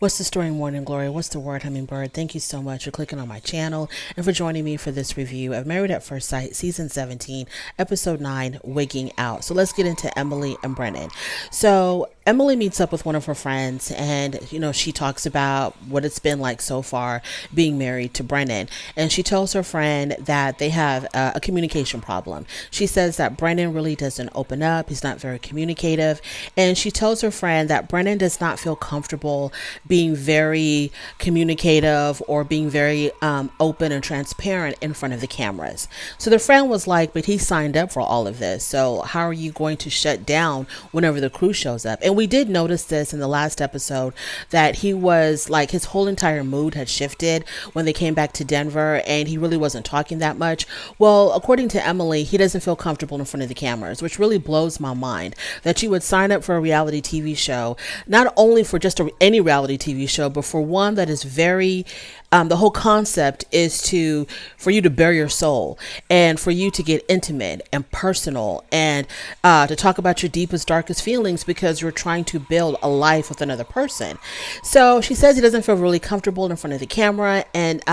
What's the story, Morning Glory? What's the word, Hummingbird? Thank you so much for clicking on my channel and for joining me for this review of Married at First Sight, Season 17, Episode 9, Wigging Out. So let's get into Emily and Brennan. So Emily meets up with one of her friends and, she talks about what it's been like so far being married to Brennan. And she tells her friend that they have a communication problem. She says that Brennan really doesn't open up. He's not very communicative. And she tells her friend that Brennan does not feel comfortable being very communicative or being very open and transparent in front of the cameras. So the friend was like, but he signed up for all of this. So how are you going to shut down whenever the crew shows up? And we did notice this in the last episode that he was like, his whole entire mood had shifted when they came back to Denver and he really wasn't talking that much. Well, according to Emily, he doesn't feel comfortable in front of the cameras, which really blows my mind that you would sign up for a reality TV show, not only for just any reality TV show, but for one that is very the whole concept is for you to bare your soul and for you to get intimate and personal and to talk about your deepest, darkest feelings because you're trying to build a life with another person. So she says he doesn't feel really comfortable in front of the camera, and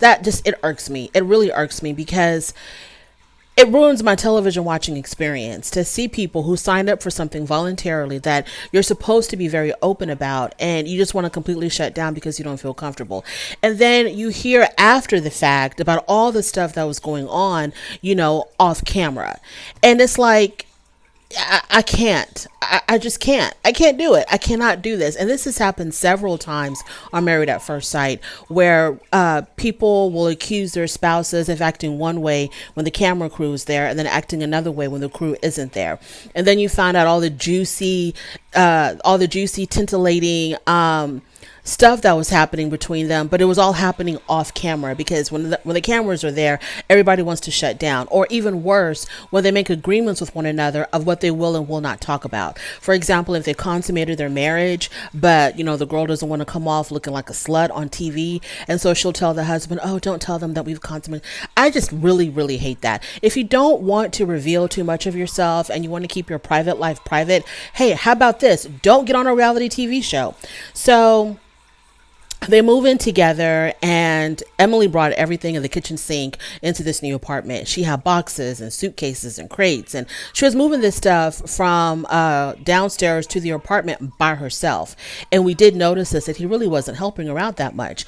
it irks me. It really irks me because it ruins my television watching experience to see people who signed up for something voluntarily that you're supposed to be very open about and you just want to completely shut down because you don't feel comfortable. And then you hear after the fact about all the stuff that was going on, off camera. And it's like, I can't. I just can't. I can't do it. I cannot do this. And this has happened several times on Married at First Sight, where people will accuse their spouses of acting one way when the camera crew is there and then acting another way when the crew isn't there. And then you find out all the juicy, titillating, stuff that was happening between them, but it was all happening off camera because when the cameras are there, everybody wants to shut down. Or even worse, when they make agreements with one another of what they will and will not talk about. For example, if they consummated their marriage, but the girl doesn't want to come off looking like a slut on TV, and so she'll tell the husband, "Oh, don't tell them that we've consummated." I just really, really hate that. If you don't want to reveal too much of yourself and you want to keep your private life private, hey, how about this? Don't get on a reality TV show. So they move in together, and Emily brought everything in the kitchen sink into this new apartment. She had boxes and suitcases and crates, and she was moving this stuff from downstairs to the apartment by herself. And we did notice this, that he really wasn't helping her out that much.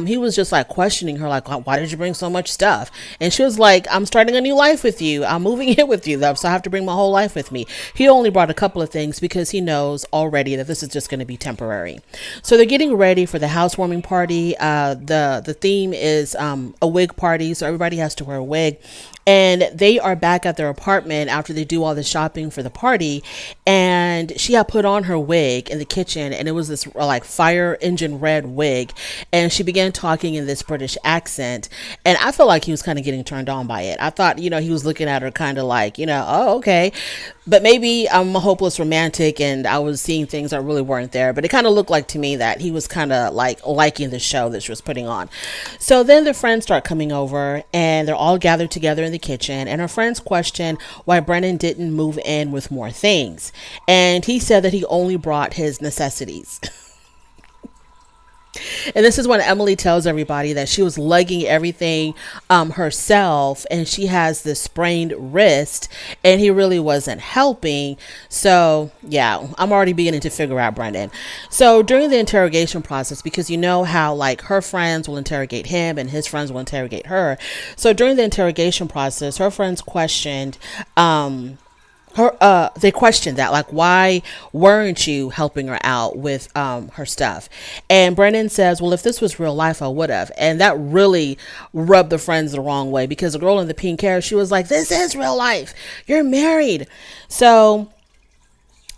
He was just like questioning her, like, why did you bring so much stuff? And she was like, I'm starting a new life with you. I'm moving in with you, though, so I have to bring my whole life with me. He only brought a couple of things because he knows already that this is just going to be temporary. So they're getting ready for the housewarming party. The theme is a wig party, so everybody has to wear a wig. And they are back at their apartment after they do all the shopping for the party. And she had put on her wig in the kitchen, and it was this like fire engine red wig. And she began talking in this British accent. And I felt like he was kind of getting turned on by it. I thought, he was looking at her kind of like, oh, okay. But maybe I'm a hopeless romantic and I was seeing things that really weren't there. But it kind of looked like to me that he was kind of like liking the show that she was putting on. So then the friends start coming over and they're all gathered together in the kitchen. And her friends question why Brennan didn't move in with more things. And he said that he only brought his necessities. And this is when Emily tells everybody that she was lugging everything herself, and she has this sprained wrist, and he really wasn't helping. So yeah, I'm already beginning to figure out Brennan. So during the interrogation process, because you know how like her friends will interrogate him and his friends will interrogate her. So during the interrogation process, her friends questioned they questioned that, like, why weren't you helping her out with her stuff? And Brennan says, well, if this was real life, I would have. And that really rubbed the friends the wrong way, because the girl in the pink hair, she was like, this is real life, you're married. So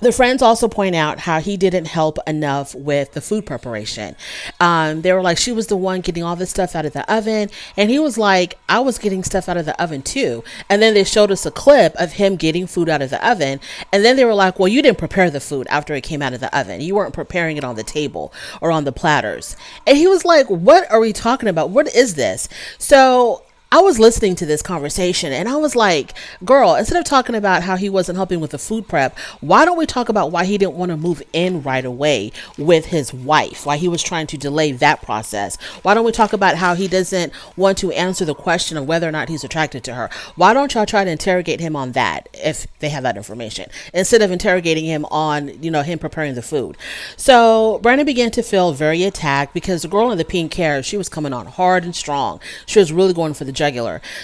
the friends also point out how he didn't help enough with the food preparation. They were like, she was the one getting all this stuff out of the oven. And he was like, I was getting stuff out of the oven too. And then they showed us a clip of him getting food out of the oven. And then they were like, well, you didn't prepare the food after it came out of the oven. You weren't preparing it on the table or on the platters. And he was like, what are we talking about? What is this? So I was listening to this conversation and I was like, girl, instead of talking about how he wasn't helping with the food prep, why don't we talk about why he didn't want to move in right away with his wife, why he was trying to delay that process? Why don't we talk about how he doesn't want to answer the question of whether or not he's attracted to her? Why don't y'all try to interrogate him on that if they have that information, instead of interrogating him on, him preparing the food? So Brennan began to feel very attacked because the girl in the pink hair, she was coming on hard and strong. She was really going for the jugular.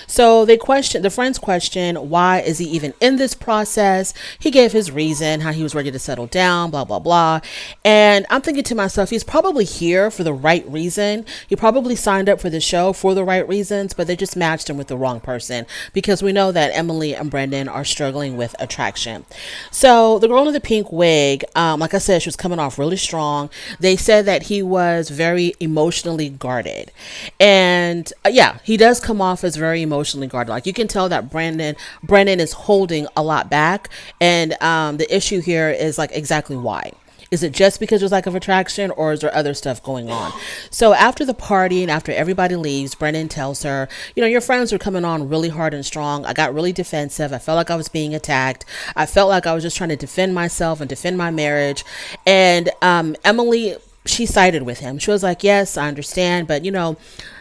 So the friends questioned, why is he even in this process? He gave his reason, how he was ready to settle down, blah, blah, blah. And I'm thinking to myself, he's probably here for the right reason. He probably signed up for the show for the right reasons, but they just matched him with the wrong person, because we know that Emily and Brendan are struggling with attraction. So the girl in the pink wig, like I said, she was coming off really strong. They said that he was very emotionally guarded. And yeah, he does come off as very emotionally guarded. Like, you can tell that Brennan is holding a lot back. And the issue here is like exactly why. Is it just because there's lack of attraction, or is there other stuff going on? So after the party and after everybody leaves, Brennan tells her, your friends are coming on really hard and strong. I got really defensive. I felt like I was being attacked. I felt like I was just trying to defend myself and defend my marriage. And Emily, she sided with him. She was like, yes, I understand. But,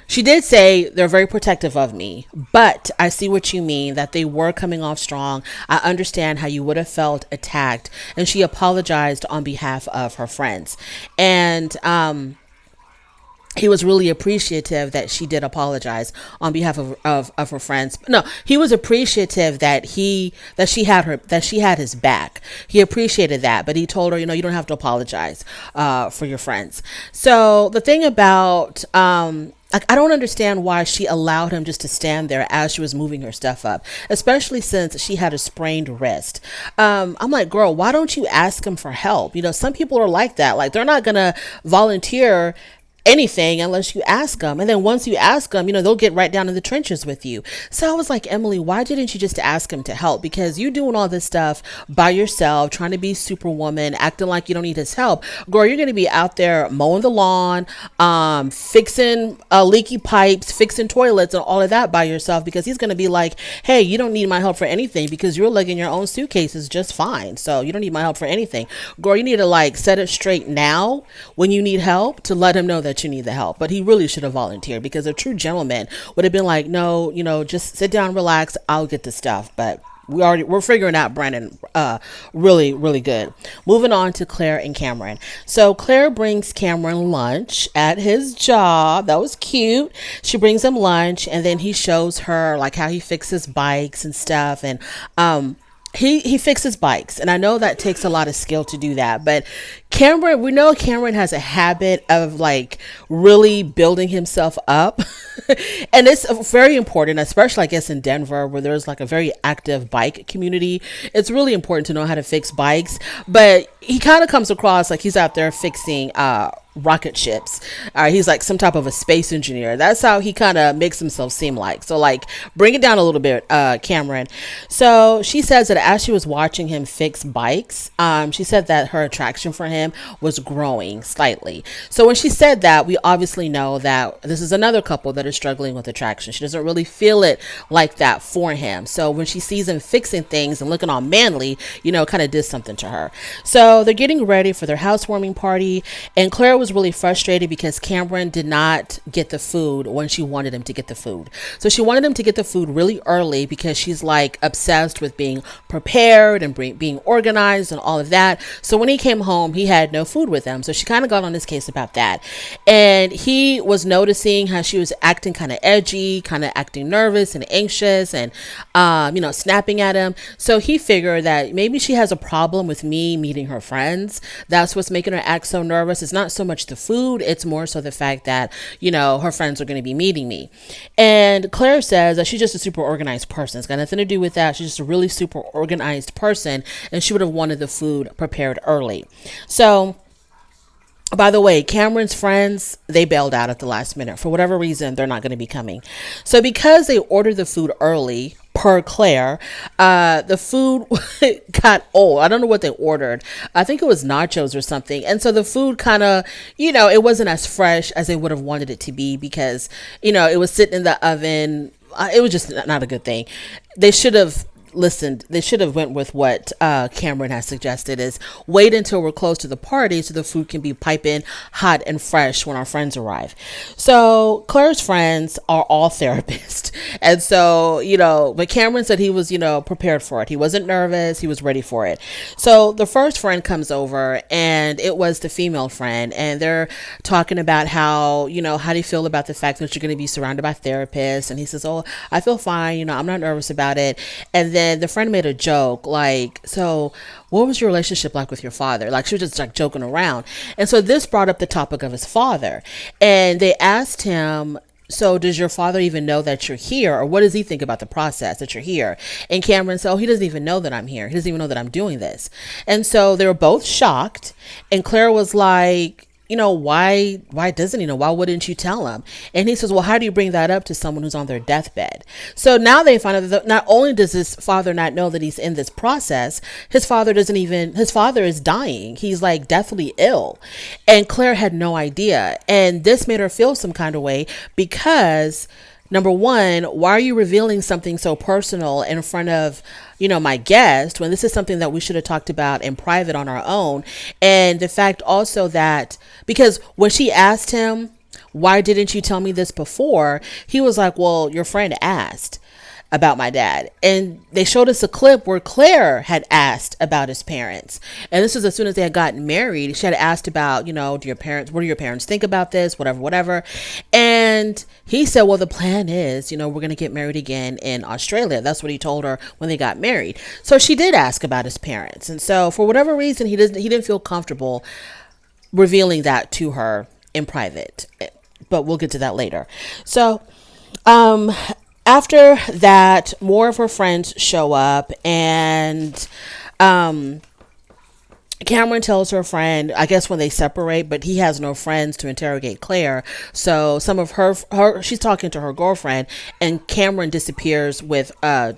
she did say they're very protective of me, but I see what you mean, that they were coming off strong. I understand how you would have felt attacked. And she apologized on behalf of her friends. And he was really appreciative that she did apologize on behalf of her friends. No, he was appreciative that she had his back. He appreciated that, but he told her, you don't have to apologize for your friends. So the thing about I don't understand why she allowed him just to stand there as she was moving her stuff up, especially since she had a sprained wrist. I'm like, girl, why don't you ask him for help? Some people are like that. Like, they're not going to volunteer anything unless you ask them. And then once you ask them, they'll get right down in the trenches with you. So I was like, Emily, why didn't you just ask him to help? Because you doing all this stuff by yourself, trying to be superwoman, acting like you don't need his help. Girl, you're going to be out there mowing the lawn, fixing leaky pipes, fixing toilets and all of that by yourself, because he's going to be like, hey, you don't need my help for anything because you're lugging your own suitcases just fine. So you don't need my help for anything. Girl, you need to set it straight now when you need help, to let him know that you need the help. But he really should have volunteered, because a true gentleman would have been like, no, just sit down, relax, I'll get the stuff. But we're figuring out Brennan really, really good. Moving on to Claire and Cameron. So Claire brings Cameron lunch at his job. That was cute. She brings him lunch, and then he shows her like how he fixes bikes and stuff. And he fixes bikes, and I know that takes a lot of skill to do that, but we know Cameron has a habit of really building himself up. And it's very important, especially I guess in Denver, where there's a very active bike community. It's really important to know how to fix bikes. But he kind of comes across like he's out there fixing rocket ships. He's like some type of a space engineer. That's how he kind of makes himself seem like. So bring it down a little bit, Cameron. So she says that as she was watching him fix bikes, she said that her attraction for him was growing slightly. So when she said that, we obviously know that this is another couple that is struggling with attraction. She doesn't really feel it like that for him. So when she sees him fixing things and looking all manly, kind of did something to her. So they're getting ready for their housewarming party, and Claire was really frustrated because Cameron did not get the food when she wanted him to get the food. So she wanted him to get the food really early because she's obsessed with being prepared and being organized and all of that. So when he came home, he had no food with him. So she kind of got on his case about that. And he was noticing how she was acting kind of edgy, kind of acting nervous and anxious and, snapping at him. So he figured that maybe she has a problem with me meeting her friends. That's what's making her act so nervous. It's not so much the food. It's more so the fact that, her friends are going to be meeting me. And Claire says that she's just a super organized person. It's got nothing to do with that. She's just a really super organized person, and she would have wanted the food prepared early. So, by the way, Cameron's friends, they bailed out at the last minute. For whatever reason, they're not going to be coming. So because they ordered the food early, per Claire, the food got old. I don't know what they ordered. I think it was nachos or something. And so the food kind of, it wasn't as fresh as they would have wanted it to be because, it was sitting in the oven it was just not a good thing. They should have listened. They should have went with what Cameron has suggested, is wait until we're close to the party so the food can be piping hot and fresh when our friends arrive. So Claire's friends are all therapists. And so, but Cameron said he was, prepared for it. He wasn't nervous. He was ready for it. So the first friend comes over, and it was the female friend, and they're talking about how do you feel about the fact that you're going to be surrounded by therapists? And he says, oh, I feel fine. I'm not nervous about it. And then the friend made a joke like, so what was your relationship like with your father? Like, she was just like joking around. And so this brought up the topic of his father. And they asked him, so does your father even know that you're here? Or what does he think about the process that you're here? And Cameron said, oh, he doesn't even know that I'm here. He doesn't even know that I'm doing this. And so they were both shocked. And Claire was like, why doesn't he know? Why wouldn't you tell him? And he says, well, how do you bring that up to someone who's on their deathbed? So now they find out that not only does his father not know that he's in this process, his father is dying. He's like deathly ill. And Claire had no idea. And this made her feel some kind of way because, number one, why are you revealing something so personal in front of, my guest, when this is something that we should have talked about in private on our own? And the fact also that, because when she asked him, why didn't you tell me this before? He was like, well, your friend asked about my dad. And they showed us a clip where Claire had asked about his parents. And this was as soon as they had gotten married. She had asked about, what do your parents think about this? Whatever. And he said, well, the plan is, we're going to get married again in Australia. That's what he told her when they got married. So she did ask about his parents. And so for whatever reason, he didn't feel comfortable revealing that to her in private. But we'll get to that later. So, after that, more of her friends show up, and Cameron tells her friend, I guess when they separate, but he has no friends to interrogate Claire. So some of her she's talking to her girlfriend, and Cameron disappears with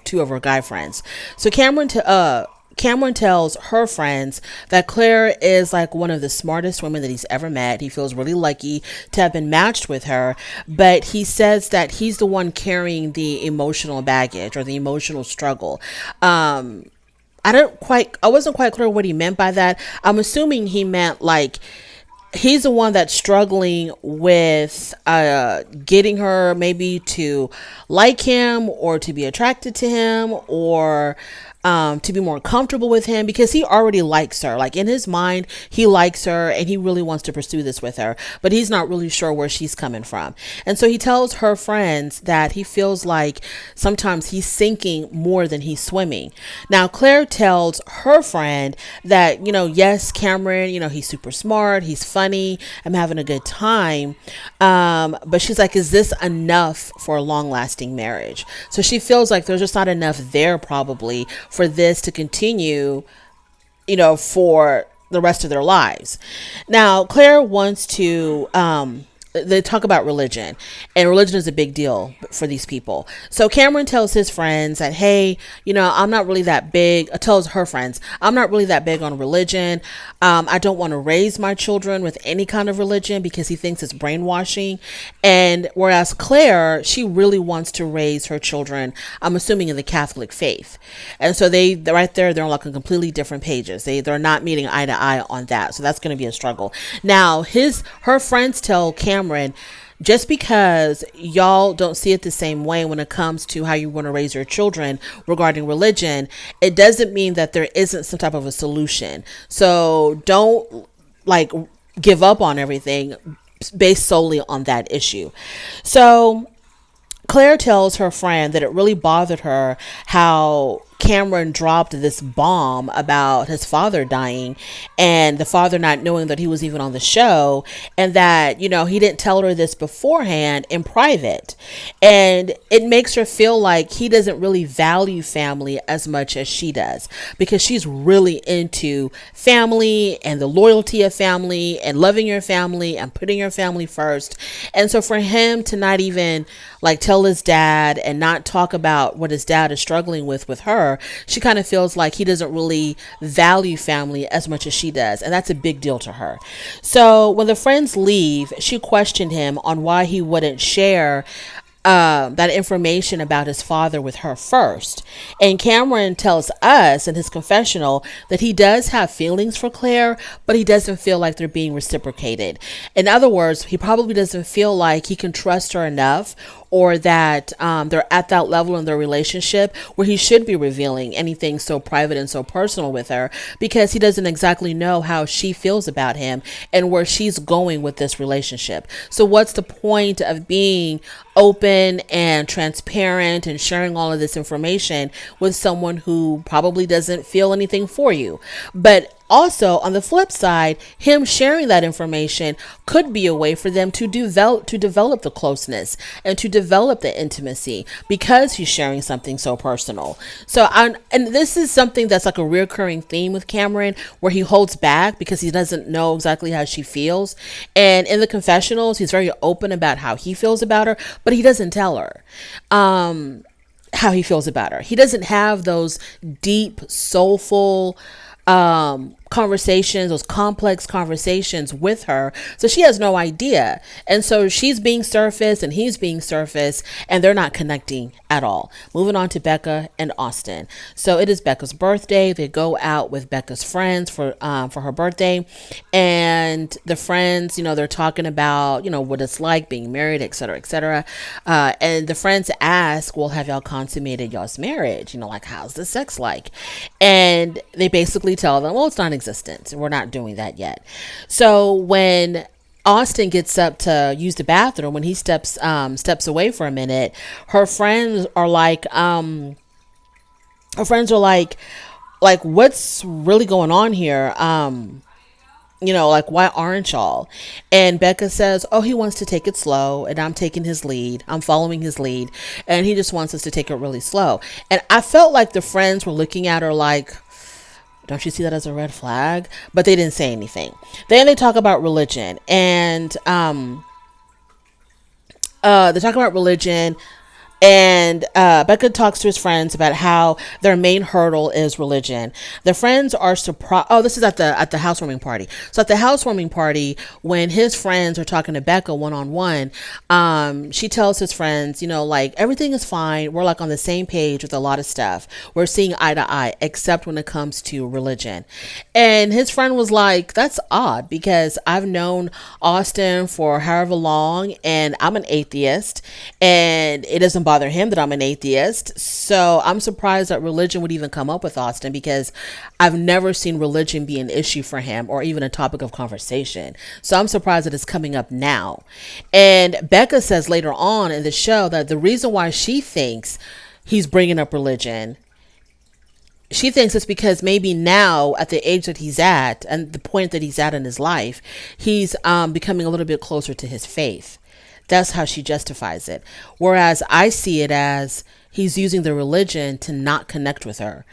two of her guy friends. So Cameron tells her friends that Claire is like one of the smartest women that he's ever met. He feels really lucky to have been matched with her, but he says that he's the one carrying the emotional baggage or the emotional struggle. I wasn't quite clear what he meant by that. I'm assuming he meant like he's the one that's struggling with getting her maybe to like him or to be attracted to him or to be more comfortable with him, because he already likes her. Like in his mind, he likes her and he really wants to pursue this with her, but he's not really sure where she's coming from. And so he tells her friends that he feels like sometimes he's sinking more than he's swimming. Now, Claire tells her friend that, yes, Cameron, he's super smart. He's funny. I'm having a good time. But she's like, is this enough for a long lasting marriage? So she feels like there's just not enough there probably for this to continue, for the rest of their lives. Now, Claire wants to, they talk about religion, and religion is a big deal for these people. So Cameron tells his friends that, hey, I'm not really that big, tells her friends, I'm not really that big on religion. I don't want to raise my children with any kind of religion because he thinks it's brainwashing. And whereas Claire, she really wants to raise her children, I'm assuming, in the Catholic faith. And so they're on like a completely different pages. They're not meeting eye to eye on that. So that's going to be a struggle. Now, her friends tell Cameron, just because y'all don't see it the same way when it comes to how you want to raise your children regarding religion, it doesn't mean that there isn't some type of a solution. So don't like give up on everything based solely on that issue. So Claire tells her friend that it really bothered her how Cameron dropped this bomb about his father dying and the father not knowing that he was even on the show, and that, he didn't tell her this beforehand in private. And it makes her feel like he doesn't really value family as much as she does, because she's really into family and the loyalty of family and loving your family and putting your family first. And so for him to not even like tell his dad and not talk about what his dad is struggling with her, she kind of feels like he doesn't really value family as much as she does. And that's a big deal to her. So when the friends leave, she questioned him on why he wouldn't share that information about his father with her first. And Cameron tells us in his confessional that he does have feelings for Claire, but he doesn't feel like they're being reciprocated. In other words, he probably doesn't feel like he can trust her enough, or that they're at that level in their relationship where he should be revealing anything so private and so personal with her, because he doesn't exactly know how she feels about him and where she's going with this relationship. So what's the point of being open and transparent and sharing all of this information with someone who probably doesn't feel anything for you? But also, on the flip side, him sharing that information could be a way for them to develop the closeness and to develop the intimacy, because he's sharing something so personal. And this is something that's like a recurring theme with Cameron, where he holds back because he doesn't know exactly how she feels. And in the confessionals, he's very open about how he feels about her, but he doesn't tell her how he feels about her. He doesn't have those deep, soulful conversations, those complex conversations with her. So she has no idea. And so she's being surface and he's being surface, and they're not connecting at all. Moving on to Becca and Austin. So it is Becca's birthday. They go out with Becca's friends for her birthday, and the friends, they're talking about, what it's like being married, etc., etc. And the friends ask, well, have y'all consummated y'all's marriage? Like, how's the sex like? And they basically tell them, well, it's non-existent. We're not doing that yet. So when Austin gets up to use the bathroom, when he steps away for a minute, her friends are like, what's really going on here? Like, why aren't y'all? And Becca says, oh, he wants to take it slow, and I'm taking his lead. I'm following his lead, and he just wants us to take it really slow. And I felt like the friends were looking at her like, don't you see that as a red flag? But they didn't say anything. Then they talk about religion, and they talk about religion. And Becca talks to his friends about how their main hurdle is religion. The friends are surprised. Oh, this is at the housewarming party. So at the housewarming party, when his friends are talking to Becca one-on-one, she tells his friends, like, everything is fine. We're like on the same page with a lot of stuff. We're seeing eye to eye, except when it comes to religion. And his friend was like, that's odd, because I've known Austin for however long, and I'm an atheist, and it doesn't bother him that I'm an atheist. So I'm surprised that religion would even come up with Austin, because I've never seen religion be an issue for him or even a topic of conversation. So I'm surprised that it's coming up now. And Becca says later on in the show that the reason why she thinks he's bringing up religion, she thinks it's because maybe now at the age that he's at and the point that he's at in his life, he's becoming a little bit closer to his faith. That's how she justifies it. Whereas I see it as he's using the religion to not connect with her.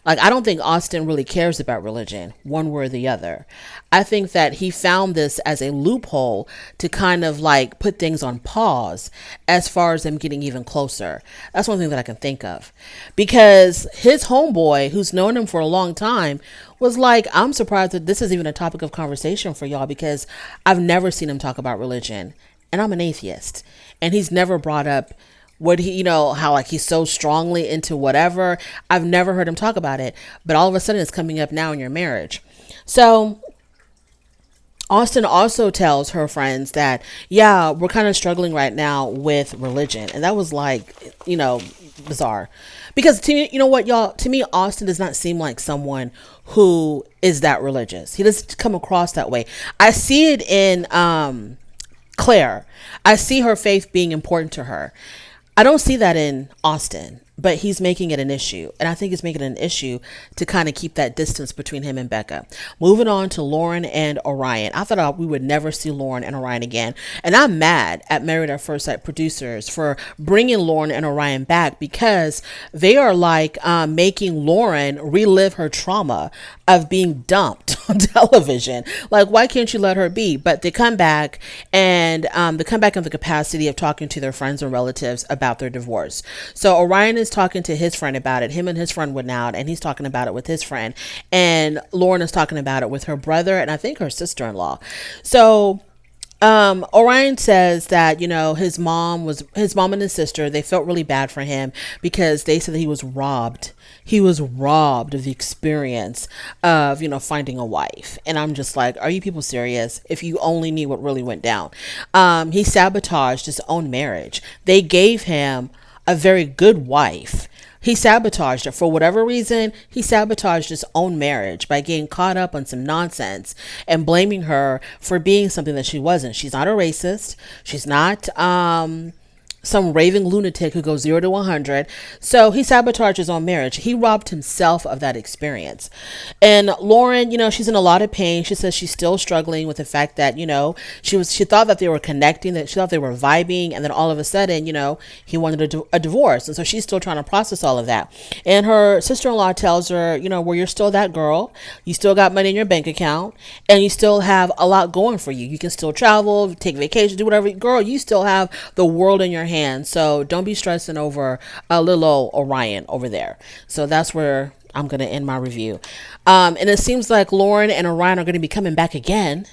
Like, I don't think Austin really cares about religion, one way or the other. I think that he found this as a loophole to kind of like put things on pause as far as them getting even closer. That's one thing that I can think of. Because his homeboy, who's known him for a long time, was like, I'm surprised that this is even a topic of conversation for y'all, because I've never seen him talk about religion. And I'm an atheist, and he's never brought up what he, how like he's so strongly into whatever. I've never heard him talk about it, but all of a sudden it's coming up now in your marriage. So Austin also tells her friends that, yeah, we're kind of struggling right now with religion. And that was like, bizarre, because to me, y'all, to me, Austin does not seem like someone who is that religious. He doesn't come across that way. I see it in, Claire. I see her faith being important to her. I don't see that in Austin, but he's making it an issue. And I think he's making it an issue to kind of keep that distance between him and Becca. Moving on to Lauren and Orion. I thought we would never see Lauren and Orion again. And I'm mad at Married at First Sight producers for bringing Lauren and Orion back, because they are like making Lauren relive her trauma of being dumped on television. Like, why can't you let her be? But they come back, and they come back in the capacity of talking to their friends and relatives about their divorce. So Orion is talking to his friend about it. Him and his friend went out, and he's talking about it with his friend. And Lauren is talking about it with her brother and I think her sister-in-law. So Orion says that, his mom and his sister, they felt really bad for him because they said that he was robbed. He was robbed of the experience of, finding a wife. And I'm just like, are you people serious? If you only knew what really went down. He sabotaged his own marriage. They gave him a very good wife. He sabotaged it for whatever reason. He sabotaged his own marriage by getting caught up on some nonsense and blaming her for being something that she wasn't. She's not a racist. She's not some raving lunatic who goes 0 to 100. So he sabotaged his own marriage. He robbed himself of that experience. And Lauren, she's in a lot of pain. She says she's still struggling with the fact that, she thought that they were connecting, that she thought they were vibing. And then all of a sudden, he wanted a divorce. And so she's still trying to process all of that. And her sister-in-law tells her, well, you're still that girl. You still got money in your bank account and you still have a lot going for you. You can still travel, take vacation, do whatever. Girl, you still have the world in your hands. So don't be stressing over a little old Orion over there. So that's where I'm going to end my review. And it seems like Lauren and Orion are going to be coming back again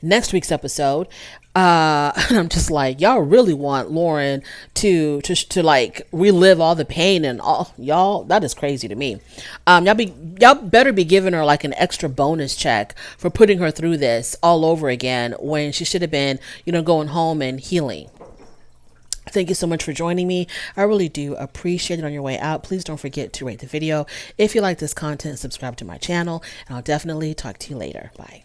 next week's episode. And I'm just like, y'all really want Lauren to like relive all the pain and all, y'all, that is crazy to me. Y'all better be giving her like an extra bonus check for putting her through this all over again when she should have been, going home and healing. Thank you so much for joining me. I really do appreciate it. On your way out, please don't forget to rate the video. If you like this content, subscribe to my channel, and I'll definitely talk to you later. Bye.